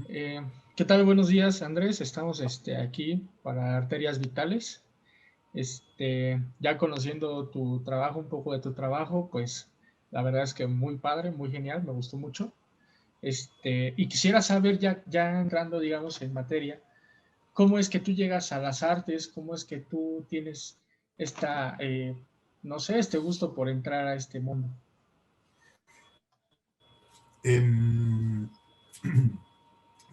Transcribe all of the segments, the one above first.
Eh, ¿Qué tal? Buenos días, Andrés. Estamos aquí para Arterias Vitales. Ya conociendo tu trabajo, un poco de tu trabajo, pues la verdad es que muy padre, muy genial, me gustó mucho. Y quisiera saber, ya entrando, digamos, en materia, ¿cómo es que tú llegas a las artes? ¿Cómo es que tú tienes no sé, este gusto por entrar a este mundo? Em,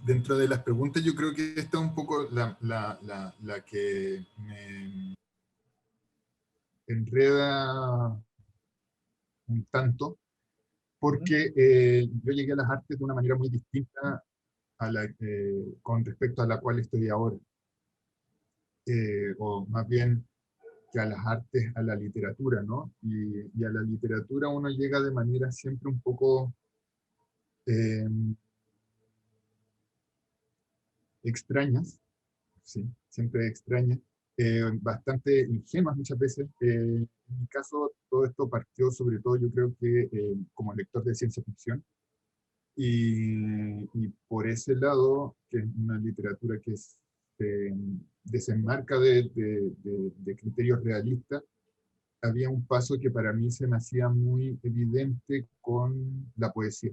Dentro de las preguntas, yo creo que esta es un poco la que me enreda un tanto, Ujú. porque yo llegué a las artes de una manera muy distinta con respecto a la cual estoy ahora, o más bien que a las artes, a la literatura, ¿no? Y a la literatura uno llega de manera siempre un poco em, extrañas, sí, siempre extrañas, bastante ingenuas muchas veces. En mi caso, todo esto partió sobre todo, yo creo que como lector de ciencia ficción, y por ese lado, que es una literatura que se desenmarca de criterios realistas, había un paso que para mí se me hacía muy evidente con la poesía,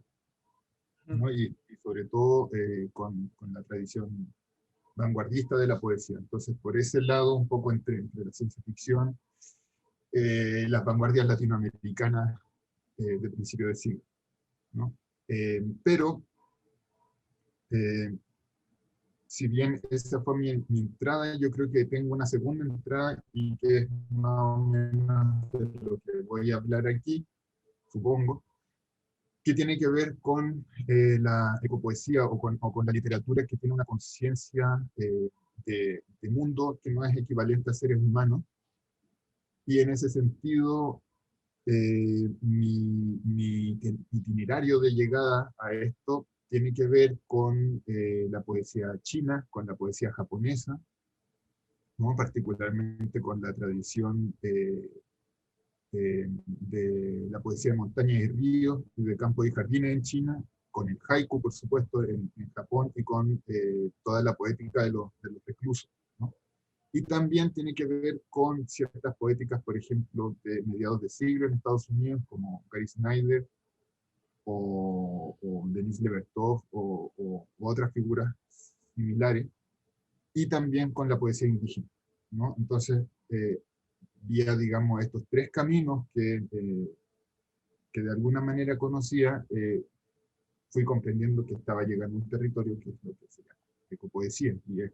¿no? Y sobre todo con la tradición vanguardista de la poesía. Entonces, por ese lado, un poco entre la ciencia ficción, las vanguardias latinoamericanas de principio de siglo, ¿no? Pero, eh, si bien esa fue mi entrada, yo creo que tengo una segunda entrada y que es más o menos de lo que voy a hablar aquí, supongo, que tiene que ver con la ecopoesía o con la literatura que tiene una conciencia de mundo que no es equivalente a seres humanos. Y en ese sentido, mi itinerario de llegada a esto tiene que ver con la poesía china, con la poesía japonesa, ¿no? Particularmente con la tradición de la poesía de montaña y ríos y de campos y jardines en China, con el haiku, por supuesto, en Japón, y con toda la poética de los reclusos, ¿no? Y también tiene que ver con ciertas poéticas, por ejemplo, de mediados de siglo en Estados Unidos, como Gary Snyder o Denis Levertov o otras figuras similares, y también con la poesía indígena, ¿no? Entonces, vía, digamos, estos tres caminos que de alguna manera conocía, fui comprendiendo que estaba llegando a un territorio que es lo que se llama ecopoesía, y es,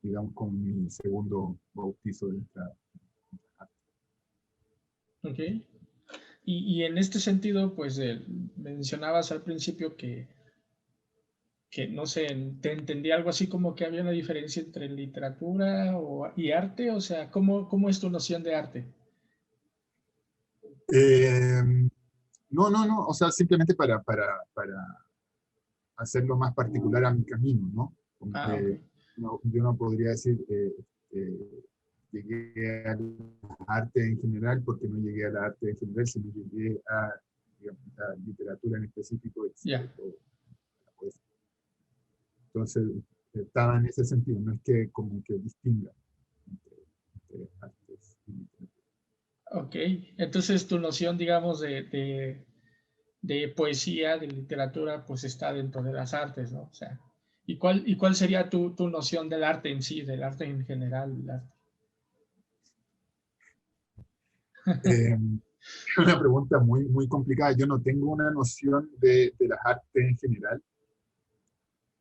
digamos, como mi segundo bautizo de esta arte. Ok. Y en este sentido, pues mencionabas al principio que no sé, te entendí algo así como que había una diferencia entre literatura y arte, o sea, ¿cómo es tu noción de arte? Eh, no, no, no, o sea, simplemente para hacerlo más particular a mi camino, ¿no? Como Ah, ok. que yo no podría decir llegué al arte en general porque no llegué a la arte en general, sino llegué a, digamos, la literatura en específico y Ya. sobre todo a la poesía. Entonces, estaba en ese sentido, no es que como que distinga entre artes y literatura. Ok. Entonces tu noción, digamos, de poesía, de literatura, pues está dentro de las artes, ¿no? O sea, ¿y cuál sería tu noción del arte en sí, del arte en general? Del arte? Eh, es una pregunta muy, muy complicada. Yo no tengo una noción de las artes en general.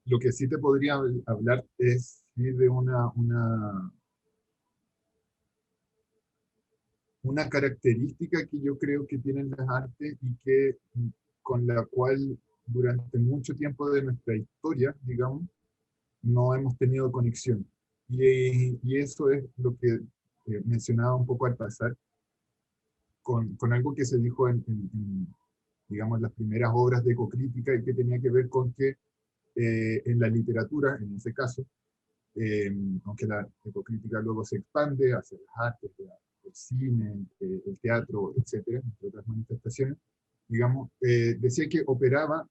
Lo que sí te podría hablar es sí, de una característica que yo creo que tienen las artes y que con la cual durante mucho tiempo de nuestra historia, digamos, no hemos tenido conexión. Y eso es lo que mencionaba un poco al pasar, con algo que se dijo digamos, las primeras obras de ecocrítica y que tenía que ver con que en la literatura, en ese caso, eh, aunque la ecocrítica luego se expande hacia las artes, el cine, el teatro, etcétera, entre otras manifestaciones, digamos, decía que operaba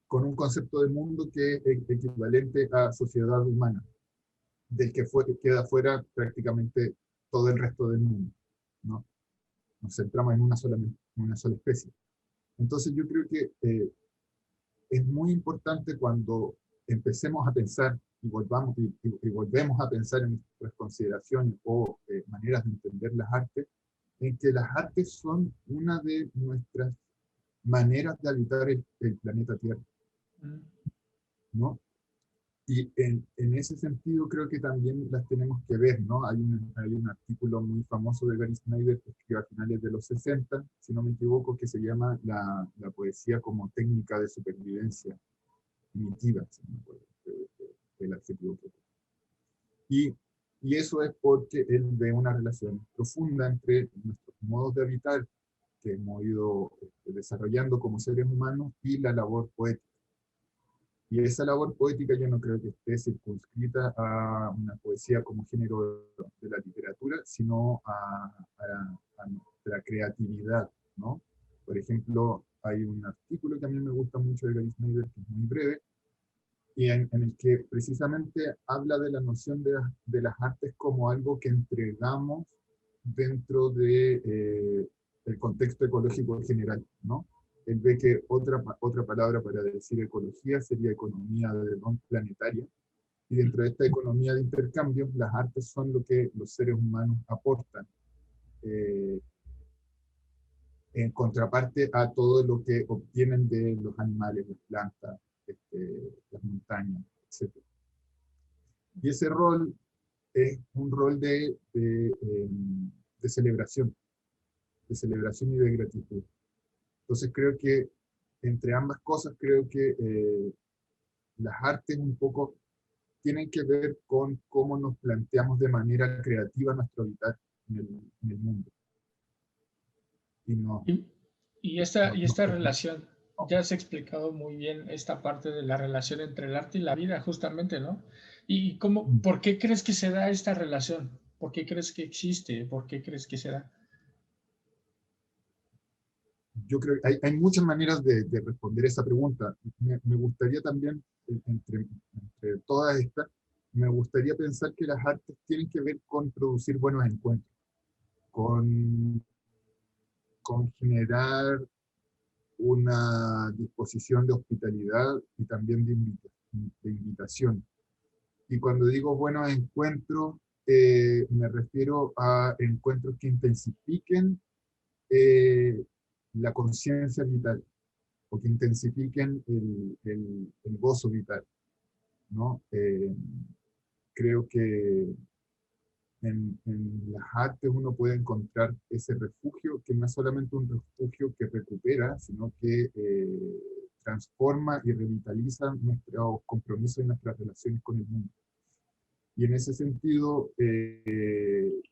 con un concepto de mundo que es equivalente a sociedad humana, del que queda fuera prácticamente todo el resto del mundo, ¿no? Nos centramos en una sola especie. Entonces yo creo que es muy importante cuando empecemos a pensar y volvemos a pensar en nuestras consideraciones o maneras de entender las artes, en que las artes son una de nuestras maneras de habitar el planeta Tierra, ¿no? Y en ese sentido creo que también las tenemos que ver, ¿no? Hay un artículo muy famoso de Gary Snyder que escribió a finales de los 60, si no me equivoco, que se llama la poesía como técnica de supervivencia primitiva, si no me acuerdo el adjetivo que y, y eso es porque él ve una relación profunda entre nuestros modos de habitar que hemos ido desarrollando como seres humanos y la labor poética. Y esa labor poética yo no creo que esté circunscrita a una poesía como género de la literatura, sino a nuestra creatividad, ¿no? Por ejemplo, hay un artículo que a mí me gusta mucho de Gary Snyder, que es muy breve, y en el que precisamente habla de la noción de las artes como algo que entregamos dentro de el contexto ecológico en general, ¿no? Él ve que otra palabra para decir ecología sería economía de don planetaria, y dentro de esta economía de intercambio, las artes son lo que los seres humanos aportan, eh, en contraparte a todo lo que obtienen de los animales, las plantas, las montañas, etc. Y ese rol es un rol de celebración y de gratitud. Entonces creo que entre ambas cosas, creo que las artes un poco tienen que ver con cómo nos planteamos de manera creativa nuestro habitar en el mundo. Y no, Y, y nos esta permite. relación, ya has explicado muy bien esta parte de la relación entre el arte y la vida, justamente, ¿no? ¿Y cómo, por qué crees que se da esta relación? ¿Por qué crees que existe? ¿Por qué crees que se da? Yo creo que hay muchas maneras de responder esa pregunta. Me gustaría también, entre todas estas, me gustaría pensar que las artes tienen que ver con producir buenos encuentros, con, con generar una disposición de hospitalidad y también de invitación. Y cuando digo buenos encuentros, me refiero a encuentros que intensifiquen eh, la conciencia vital o que intensifiquen el gozo vital, ¿no? Creo que en las artes uno puede encontrar ese refugio, que no es solamente un refugio que recupera, sino que transforma y revitaliza nuestros compromisos y nuestras relaciones con el mundo. Y en ese sentido,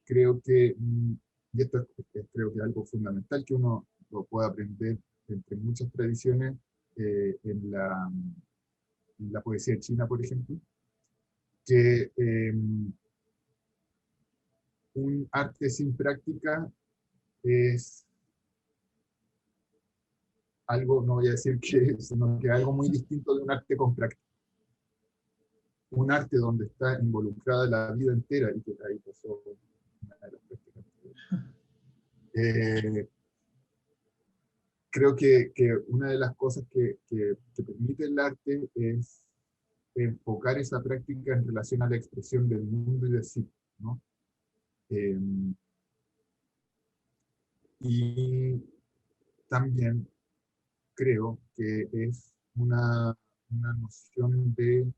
creo que, y esto creo que es algo fundamental que uno lo puede aprender entre muchas tradiciones, en la poesía china, por ejemplo, que un arte sin práctica es algo, no voy a decir que es, sino que es algo muy distinto de un arte con práctica. Un arte donde está involucrada la vida entera, y que ahí pasó una de las prácticas. Eh, Creo que una de las cosas que permite el arte es enfocar esa práctica en relación a la expresión del mundo y de sí, ¿no? Eh, y también creo que es una noción de,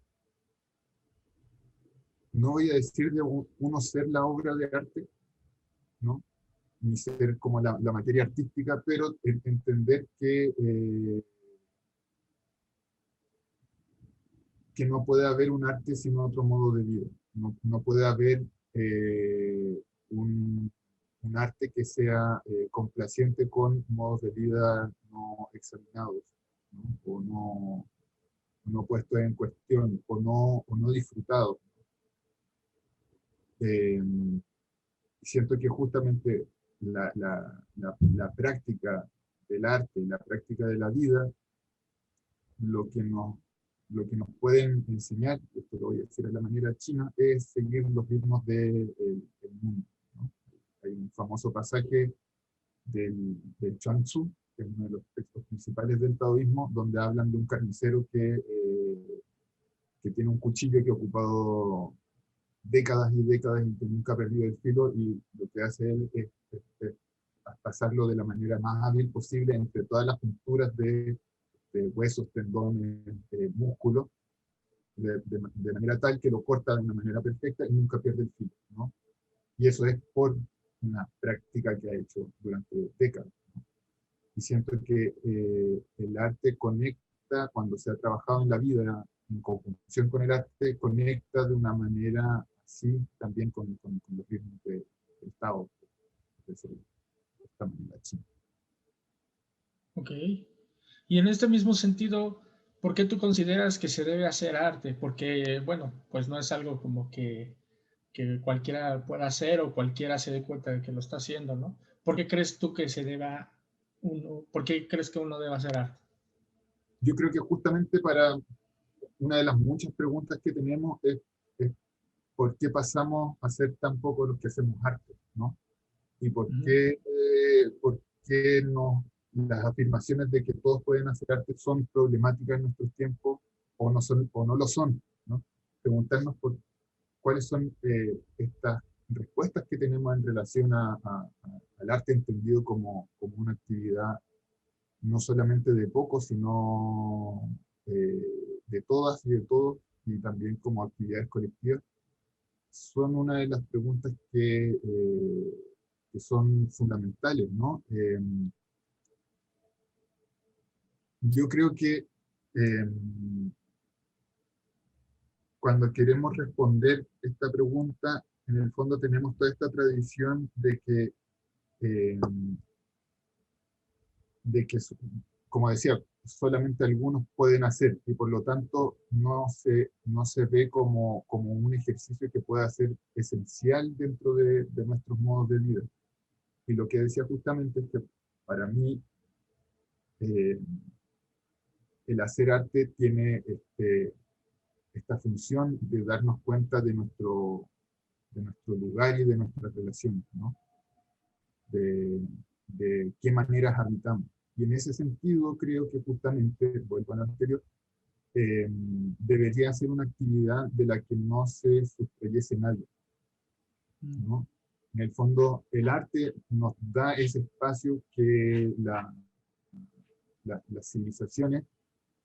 no voy a decir de uno ser la obra de arte, ¿no? Ni ser como la materia artística, pero entender que no puede haber un arte sin otro modo de vida. No puede haber eh, un, un, arte que sea complaciente con modos de vida no examinados, ¿no? No puestos en cuestión, o no disfrutados. Eh, Siento que justamente la práctica del arte y la práctica de la vida lo que nos, lo que nos pueden enseñar, esto lo voy a decir de la manera china, es seguir los ritmos del mundo, ¿no? Hay un famoso pasaje del Chuang Tzu, que es uno de los textos principales del taoísmo, donde hablan de un carnicero que tiene un cuchillo que ha ocupado décadas y décadas y que nunca ha perdido el filo, y lo que hace él es pasarlo de la manera más hábil posible entre todas las junturas de huesos, tendones, músculos, de manera tal que lo corta de una manera perfecta y nunca pierde el filo, ¿no? Y eso es por una práctica que ha hecho durante décadas. Y siento que el arte conecta, cuando se ha trabajado en la vida en conjunción con el arte, conecta de una manera así también con los ritmos del Estado, de esta manera china. Ok. Y en este mismo sentido, ¿por qué tú consideras que se debe hacer arte? Porque, bueno, pues no es algo como que cualquiera pueda hacer o cualquiera se dé cuenta de que lo está haciendo, ¿no? ¿Por qué crees tú que se deba uno, por qué crees que uno debe hacer arte? Yo creo que justamente para una de las muchas preguntas que tenemos es ¿por qué pasamos a ser tan pocos los que hacemos arte, ¿no? Y Ujú. por qué las afirmaciones de que todos pueden hacer arte son problemáticas en nuestros tiempos o no lo son, ¿no? Preguntarnos por cuáles son estas respuestas que tenemos en relación al arte entendido como una actividad no solamente de pocos, sino de todas y de todos, y también como actividades colectivas, son una de las preguntas que son fundamentales, ¿no? Yo creo que eh, cuando queremos responder esta pregunta, en el fondo tenemos toda esta tradición eh, de que, como decía, solamente algunos pueden hacer y por lo tanto no se ve como un ejercicio que pueda ser esencial dentro de nuestros modos de vida. Y lo que decía justamente es que para mí eh, el hacer arte tiene esta función de darnos cuenta de nuestro lugar y de nuestras relaciones, ¿no? De, de qué maneras habitamos. Y en ese sentido creo que justamente, vuelvo a lo anterior, debería ser una actividad de la que no se sustrayese nadie, ¿no? En el fondo, el arte nos da ese espacio que las civilizaciones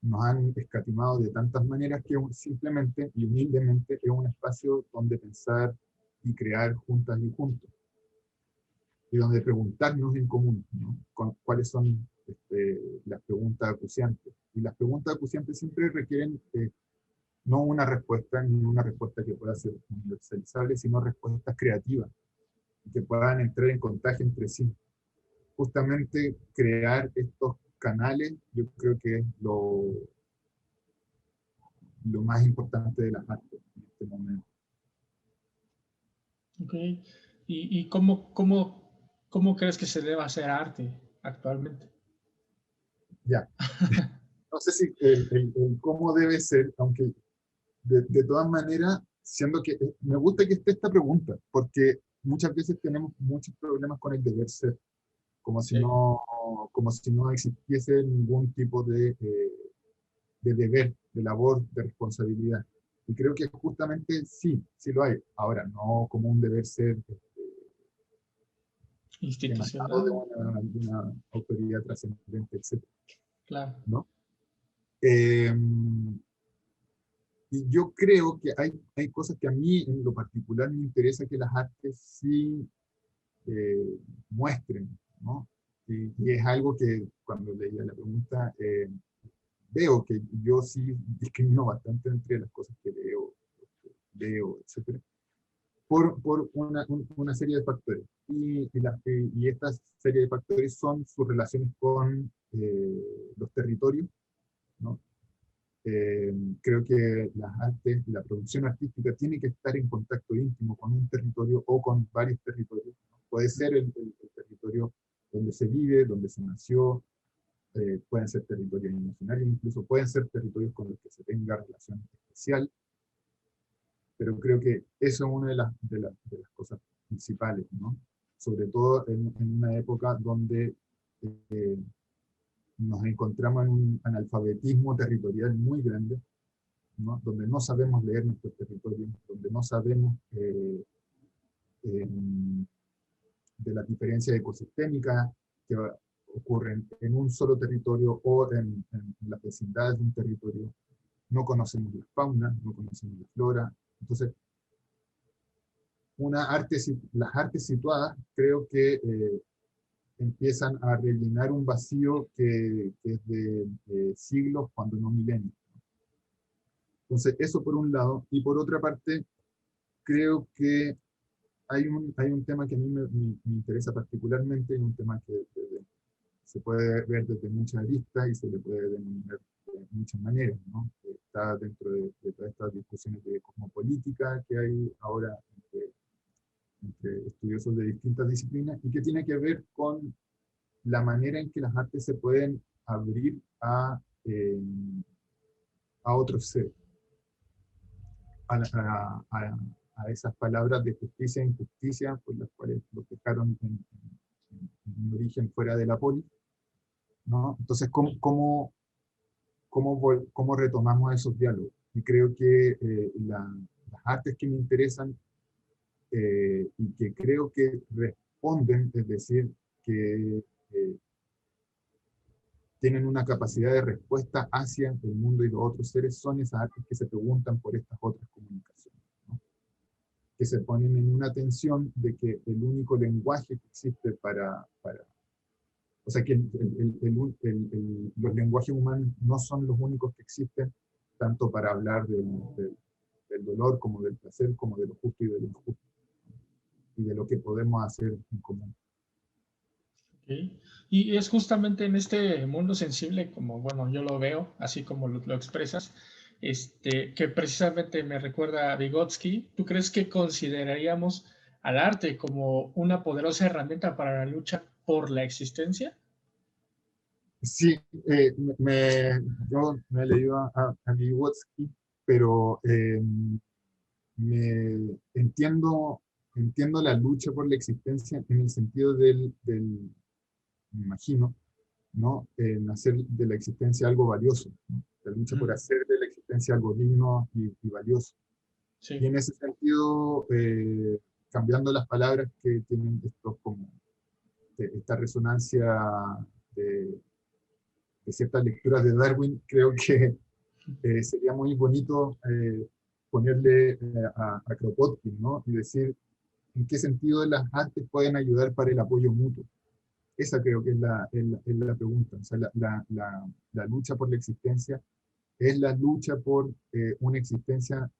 nos han escatimado de tantas maneras que simplemente y humildemente es un espacio donde pensar y crear juntas y juntos, y donde preguntarnos en común, ¿no? Cuáles son las preguntas acuciantes. Y las preguntas acuciantes siempre requieren no una respuesta, ni una respuesta que pueda ser universalizable, sino respuestas creativas, que puedan entrar en contagio entre sí. Justamente crear estos canales, yo creo que es lo más importante de las artes en este momento. Ok. ¿Y cómo crees que se debe hacer arte actualmente? Ya, no sé si el cómo debe ser, aunque de todas maneras, siendo que me gusta que esté esta pregunta, porque muchas veces tenemos muchos problemas con el deber ser, Sí. como si no existiese ningún tipo de deber, de labor, de responsabilidad. Y creo que justamente sí, sí lo hay. Ahora, no como un deber ser emanado Institucional, de una autoridad trascendente, etc. claro. ¿No? Eh, y yo creo que hay cosas que a mí en lo particular me interesa que las artes sí muestren, ¿no? Y es algo que cuando leía la pregunta veo que yo sí discrimino bastante entre las cosas que leo, etcétera, por una serie de factores. Y esta serie de factores son sus relaciones con los territorios, ¿no? Creo que las artes, la producción artística tiene que estar en contacto íntimo con un territorio o con varios territorios, ¿no? Puede ser el territorio donde se vive, donde se nació, pueden ser territorios imaginarios, incluso pueden ser territorios con los que se tenga relación especial, pero creo que eso es una de las cosas principales, ¿no? Sobre todo en una época donde eh, nos encontramos en un analfabetismo territorial muy grande, ¿no? Donde no sabemos leer nuestros territorios, donde no sabemos eh, de las diferencias ecosistémicas que ocurren en un solo territorio o en las vecindades de un territorio. No conocemos la fauna, no conocemos la flora. Entonces, las artes situadas creo que empiezan a rellenar un vacío que es de siglos, cuando no milenios. Entonces, eso por un lado. Y por otra parte, creo que hay un tema que a mí me interesa particularmente, y un tema que se puede ver desde muchas aristas y se le puede denominar de muchas maneras, ¿no? Está dentro de todas estas discusiones de cosmopolítica que hay ahora entre estudiosos de distintas disciplinas, y que tiene que ver con la manera en que las artes se pueden abrir a otros seres, a esas palabras de justicia e injusticia, por las cuales los dejaron en un origen fuera de la polis, ¿no? Entonces, ¿cómo retomamos esos diálogos? Y creo que las artes que me interesan y que creo que responden, es decir, que tienen una capacidad de respuesta hacia el mundo y los otros seres, son esas artes que se preguntan por estas otras comunicaciones, ¿no? Que se ponen en una tensión de que el único lenguaje que existe o sea, que los lenguajes humanos no son los únicos que existen, tanto para hablar del dolor, como del placer, como de lo justo y de lo injusto, y de lo que podemos hacer en común. Okay. Y es justamente en este mundo sensible, como bueno, yo lo veo, así como lo expresas, que precisamente me recuerda a Vygotsky. ¿Tú crees que consideraríamos al arte como una poderosa herramienta para la lucha por la existencia? Sí, yo me he leído a Vygotsky, pero entiendo la lucha por la existencia en el sentido me imagino, ¿no? En hacer de la existencia algo valioso, ¿no? La lucha por hacer de la existencia algo digno y valioso. Sí. Y en ese sentido, cambiando las palabras que tienen esta resonancia de, de ciertas lecturas de Darwin, creo que sería muy bonito ponerle a Kropotkin, ¿no? Y decir en qué sentido las artes pueden ayudar para el apoyo mutuo. Esa creo que es la pregunta. O sea, la lucha por la existencia es la lucha por una existencia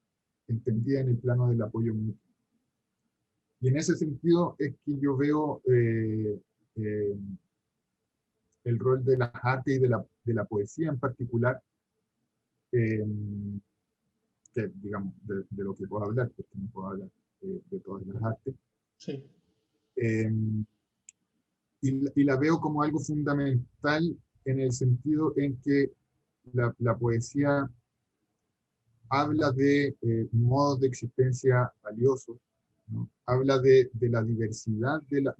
entendida en el plano del apoyo mutuo. Y en ese sentido es que yo veo eh, el rol de las artes y de la poesía en particular, eh, que digamos, de lo que puedo hablar, porque no puedo hablar de todas las artes. Sí. Eh, y la veo como algo fundamental en el sentido en que la poesía habla de modos de existencia valiosos, ¿no? Habla de la diversidad de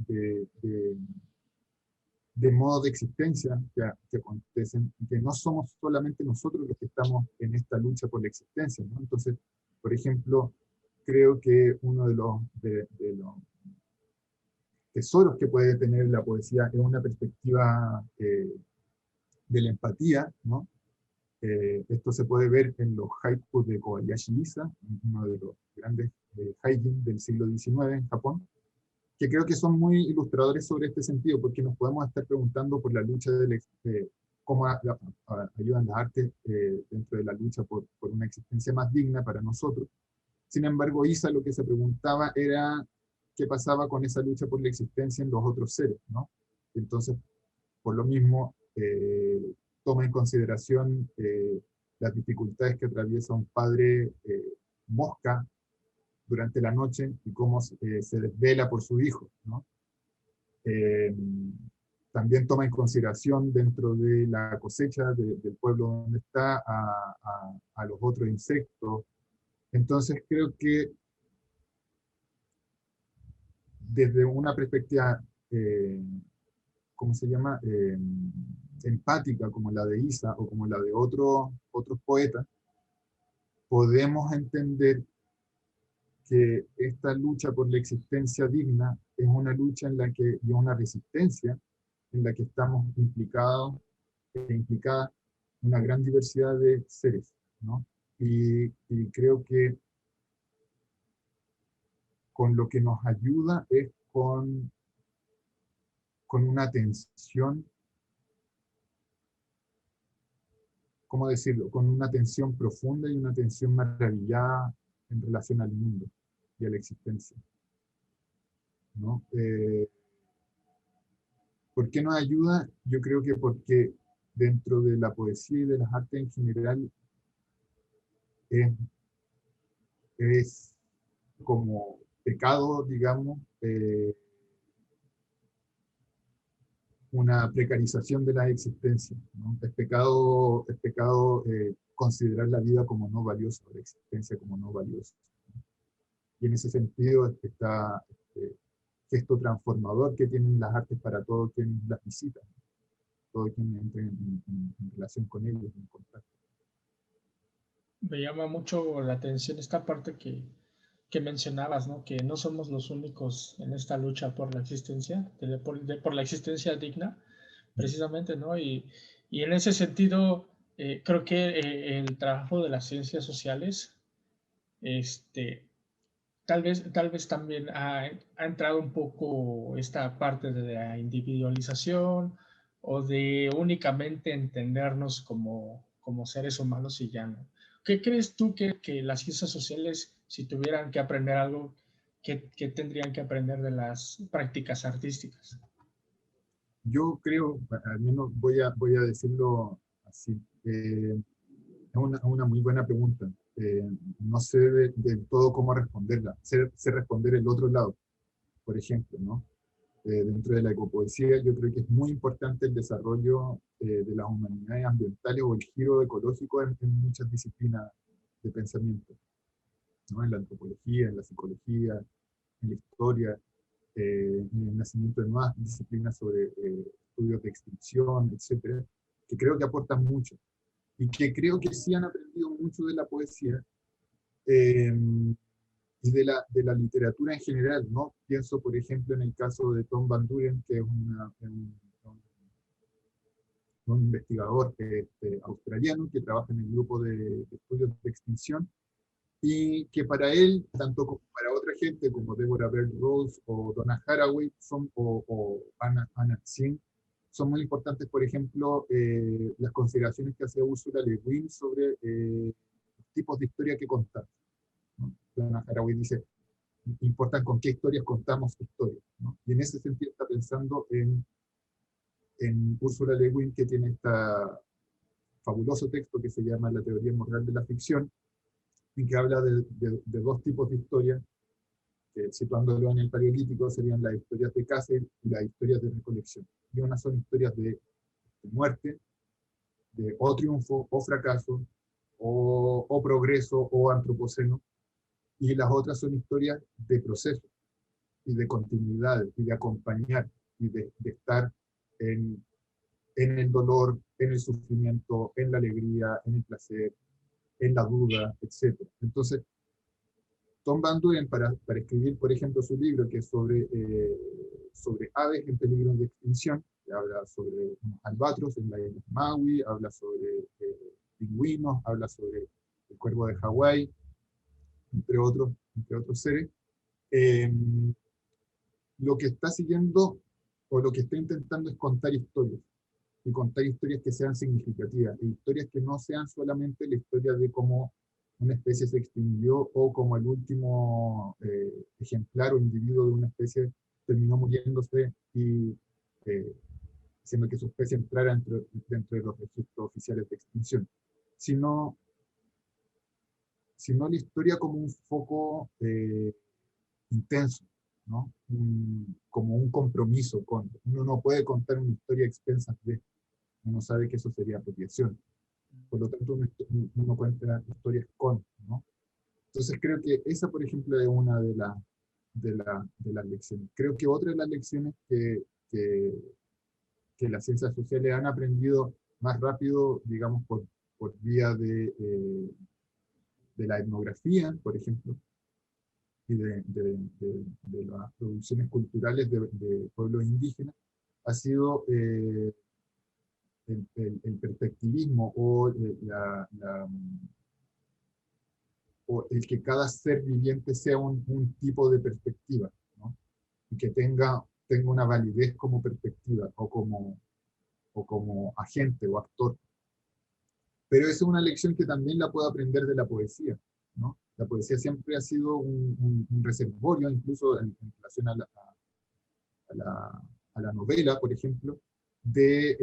modos de existencia que acontecen, y que no somos solamente nosotros los que estamos en esta lucha por la existencia, ¿no? Entonces, por ejemplo, creo que uno de los tesoros que puede tener la poesía es una perspectiva de la empatía, ¿no? Esto se puede ver en los haikus de Kobayashi Isa, uno de los grandes haikus del siglo XIX en Japón, que creo que son muy ilustradores sobre este sentido, porque nos podemos estar preguntando por la lucha cómo ayudan las artes dentro de la lucha por una existencia más digna para nosotros. Sin embargo, Isa lo que se preguntaba era qué pasaba con esa lucha por la existencia en los otros seres, ¿no? Entonces, por lo mismo, toma en consideración las dificultades que atraviesa un padre mosca durante la noche y cómo se desvela por su hijo, ¿no? también toma en consideración dentro de la cosecha del pueblo donde está a los otros insectos. Entonces creo que desde una perspectiva, ¿cómo se llama? Empática, como la de Isa o como la de otros poetas, podemos entender que esta lucha por la existencia digna es una lucha en la que, y una resistencia en la que estamos implicados e implicada una gran diversidad de seres, ¿no? Y creo que con lo que nos ayuda es con una atención, ¿cómo decirlo? Con una atención profunda y una atención maravillada en relación al mundo y a la existencia, ¿no? ¿Por qué nos ayuda? Yo creo que porque dentro de la poesía y de las artes en general es, es como pecado, digamos, una precarización de la existencia, ¿no? Es pecado considerar la vida como no valiosa, la existencia como no valiosa. Y en ese sentido está este gesto transformador que tienen las artes para todo quien las visita, todo quien entre en relación con ellos, en contacto. Me llama mucho la atención esta parte que mencionabas, ¿no? Que no somos los únicos en esta lucha por la existencia, por la existencia digna, precisamente, ¿no? Y en ese sentido, creo que el trabajo de las ciencias sociales, este, tal vez también ha entrado un poco esta parte de la individualización o de únicamente entendernos como seres humanos y ya no. ¿Qué crees tú que las ciencias sociales, si tuvieran que aprender algo, que tendrían que aprender de las prácticas artísticas? Yo creo, al menos voy a decirlo así, es una muy buena pregunta. No sé del todo cómo responderla. Sé responder el otro lado, por ejemplo, ¿no? Dentro de la ecopoesía, yo creo que es muy importante el desarrollo de las humanidades ambientales o el giro ecológico en muchas disciplinas de pensamiento, ¿no? En la antropología, en la psicología, en la historia, en el nacimiento de nuevas disciplinas sobre estudios de extinción, etcétera, que creo que aportan mucho y que creo que sí han aprendido mucho de la poesía eh, y de la literatura en general, ¿no? Pienso, por ejemplo, en el caso de Tom Van Duren, que es un investigador australiano que trabaja en el grupo de estudios de extinción, y que para él, tanto como para otra gente como Deborah Bell Rose o Donna Haraway o Anna Tsing, son muy importantes, por ejemplo, las consideraciones que hace Ursula Le Guin sobre los tipos de historia que contar, ¿no? Donna Haraway dice, importa con qué historias contamos historias, ¿no? Y en ese sentido está pensando en Ursula Le Guin, que tiene este fabuloso texto que se llama La teoría moral de la ficción, en que habla de dos tipos de historias, que situándolo en el paleolítico serían las historias de caza y las historias de recolección. Y unas son historias de muerte, de o triunfo, o fracaso, o progreso, o antropoceno, y las otras son historias de proceso, y de continuidad, y de acompañar, y de estar en el dolor, en el sufrimiento, en la alegría, en el placer, en la duda, etc. Entonces, Tom Van Duren, para escribir, por ejemplo, su libro, que es sobre aves en peligro de extinción, que habla sobre unos albatros en la isla de Maui, habla sobre pingüinos, habla sobre el cuervo de Hawái, entre otros seres, eh, lo que está siguiendo o lo que está intentando es contar historias, y contar historias que sean significativas, e historias que no sean solamente la historia de cómo una especie se extinguió o como el último ejemplar o individuo de una especie terminó muriéndose y haciendo que su especie entrara dentro de los registros oficiales de extinción, sino, sino la historia como un foco intenso, ¿no? Como un compromiso con. Uno no puede contar una historia a expensas de, uno sabe que eso sería apropiación. Por lo tanto, uno cuenta historias con, ¿no? Entonces creo que esa, por ejemplo, es una de las lecciones. Creo que otra de las lecciones que, que las ciencias sociales han aprendido más rápido, digamos, por vía de la etnografía, por ejemplo, y de las producciones culturales de pueblos indígenas, ha sido el perspectivismo o el que cada ser viviente sea un tipo de perspectiva, ¿no? Y que tenga una validez como perspectiva o como agente o actor. Pero esa es una lección que también la puedo aprender de la poesía, ¿no? La poesía siempre ha sido un reservorio, incluso en relación a la novela, por ejemplo, de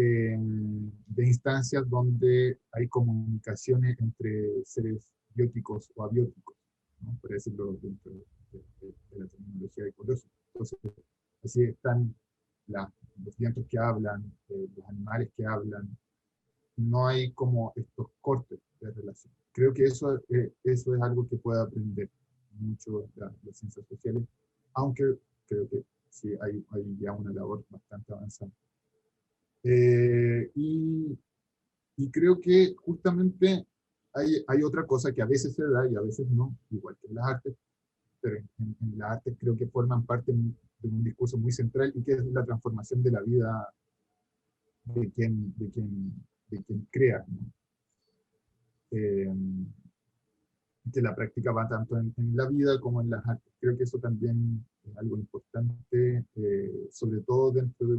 instancias donde hay comunicaciones entre seres bióticos o abióticos, ¿no? Por decirlo dentro de la terminología ecológica. Entonces, así están los vientos que hablan, los animales que hablan, no hay como estos cortes de relación. Creo que eso es algo que puede aprender mucho las ciencias sociales, aunque creo que sí hay ya una labor bastante avanzada. Y creo que justamente hay otra cosa que a veces se da y a veces no, igual que en las artes, pero en las artes creo que forman parte de un discurso muy central y que es la transformación de la vida de quien crea, ¿no? Eh, que la práctica va tanto en la vida como en las artes. Creo que eso también es algo importante, sobre todo dentro de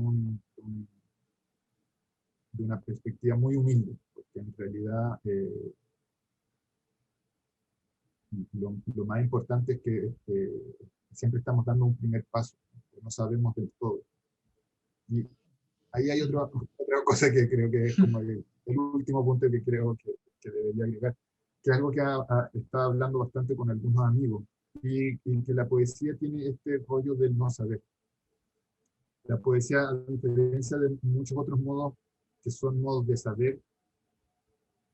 una perspectiva muy humilde, porque en realidad lo más importante es que siempre estamos dando un primer paso, no sabemos del todo. Y ahí hay otra cosa que creo que es como el último punto que creo que debería agregar, que es algo que estado hablando bastante con algunos amigos, y que la poesía tiene este rollo del no saber. La poesía, a diferencia de muchos otros modos que son modos de saber,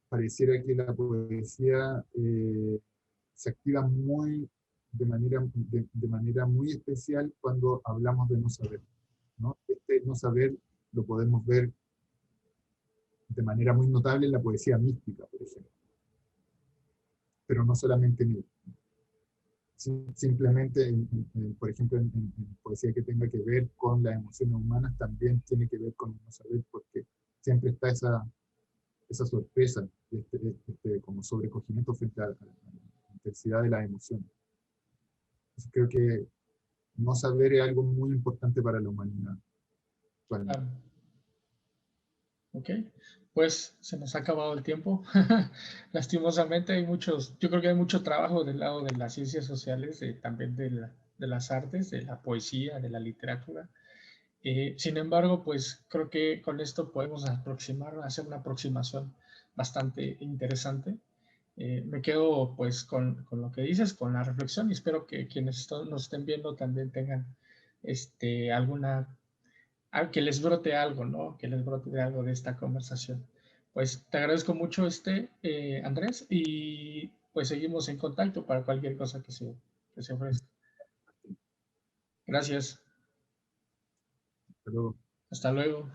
pareciera que la poesía se activa de manera muy especial cuando hablamos de no saber, ¿no? Este no saber lo podemos ver de manera muy notable en la poesía mística, por ejemplo, pero no solamente en ella. Simplemente, por ejemplo, en poesía que tenga que ver con las emociones humanas, también tiene que ver con no saber, porque siempre está esa sorpresa, como sobrecogimiento frente a la intensidad de las emociones. Entonces, creo que no saber es algo muy importante para la humanidad actualmente. Claro. Ok, pues se nos ha acabado el tiempo. Lastimosamente hay yo creo que hay mucho trabajo del lado de las ciencias sociales, también de las artes, de la poesía, de la literatura. Sin embargo, pues creo que con esto podemos hacer una aproximación bastante interesante. Me quedo pues con lo que dices, con la reflexión, y espero que quienes nos estén viendo también tengan alguna que les brote algo, ¿no? Que les brote algo de esta conversación. Pues te agradezco mucho, Andrés, y pues seguimos en contacto para cualquier cosa que se ofrezca. Gracias. Pero Hasta luego.